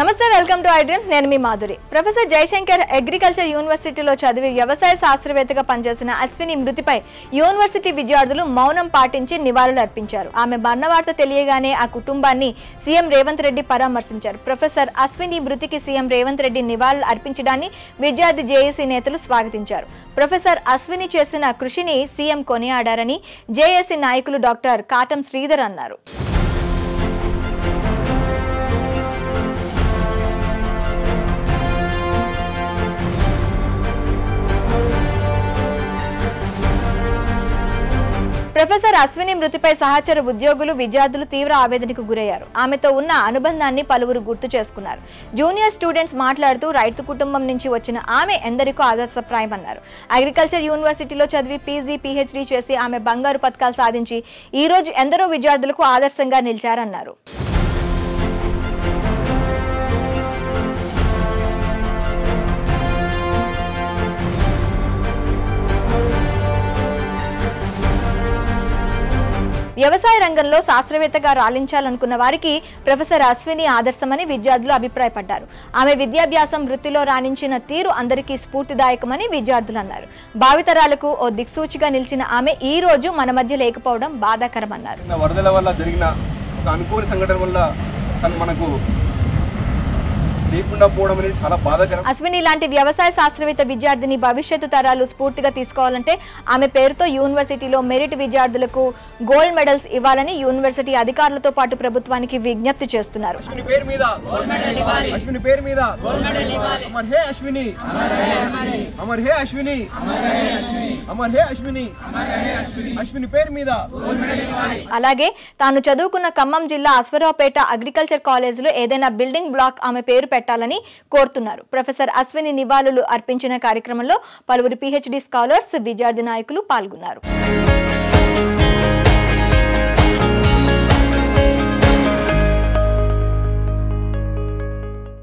నమస్తే, welcome to iDream. నేను మీ Madhuri. Professor Jayashankar agriculture యూనివర్సిటీలో చదివి వ్యవసాయ శాస్త్రవేత్తగా పనిచేసిన అశ్విని మృతిపై యూనివర్సిటీ విద్యార్థులు మౌనం పాటించి నివాళులు అర్పించారు. ఆమె మరణవార్త తెలియగానే ఆ కుటుంబాన్ని సీఎం రేవంత్ రెడ్డి పరామర్శించారు. ప్రొఫెసర్ అశ్విని మృతికి సీఎం రేవంత్ రెడ్డి నివాళులు అర్పించడాన్ని విద్యార్థి జేఏసీ నేతలు స్వాగతించారు. ప్రొఫెసర్ అశ్విని చేసిన కృషిని సీఎం కొనియాడారని జేఏసీ నాయకులు డాక్టర్ కాటం శ్రీధర్ అన్నారు. ప్రొఫెసర్ అశ్విని మృతిపై సహచర ఉద్యోగులు, విద్యార్థులు తీవ్ర ఆవేదనకు గురయ్యారు. ఆమెతో ఉన్న అనుబంధాన్ని పలువురు గుర్తు చేసుకున్నారు. జూనియర్ స్టూడెంట్స్ మాట్లాడుతూ రైతు కుటుంబం నుంచి వచ్చిన ఆమె ఎందరికో ఆదర్శప్రాయమన్నారు. అగ్రికల్చర్ యూనివర్సిటీలో చదివి పీజీ, పీహెచ్డీ చేసి ఆమె బంగారు పతకాలు సాధించి ఈ రోజు ఎందరో విద్యార్థులకు ఆదర్శంగా నిలిచారన్నారు. వ్యవసాయ రంగంలో శాస్త్రవేత్తగా రాణించాలనుకున్న వారికి ప్రొఫెసర్ అశ్విని ఆదర్శమని విద్యార్థులు అభిప్రాయపడ్డారు. ఆమె విద్యాభ్యాసం, వృత్తిలో రాణించిన తీరు అందరికీ స్ఫూర్తిదాయకమని విద్యార్థులు అన్నారు. భావితరాలకు ఓ దిక్సూచిగా నిలిచిన ఆమె ఈ రోజు మన మధ్య లేకపోవడం బాధాకరమన్నారు. వరదల వల్ల జరిగిన ఒక అనుకోని సంఘటన వల్ల తను మనకు లేకుండా పోవడం అనేది చాలా బాధాకరం. అశ్విని లాంటి వ్యవసాయ శాస్త్రవేత్త విద్యార్థిని భవిష్యత్తు తరాలు స్ఫూర్తిగా తీసుకోవాలంటే ఆమె పేరుతో యూనివర్సిటీలో మెరిట్ విద్యార్థులకు గోల్డ్ మెడల్స్ ఇవ్వాలని యూనివర్సిటీ అధికారులతో పాటు ప్రభుత్వానికి విజ్ఞప్తి చేస్తున్నారు. అలాగే తాను చదువుకున్న ఖమ్మం జిల్లా అశ్వరావుపేట అగ్రికల్చర్ కాలేజీలో ఏదైనా బిల్డింగ్ బ్లాక్ ఆమె పేరు పెట్టాలని కోరుతున్నారు. ప్రొఫెసర్ అశ్విని నివాళులు అర్పించిన కార్యక్రమంలో పలువురు పీహెచ్డీ స్కాలర్స్, విద్యార్థి నాయకులు పాల్గొన్నారు.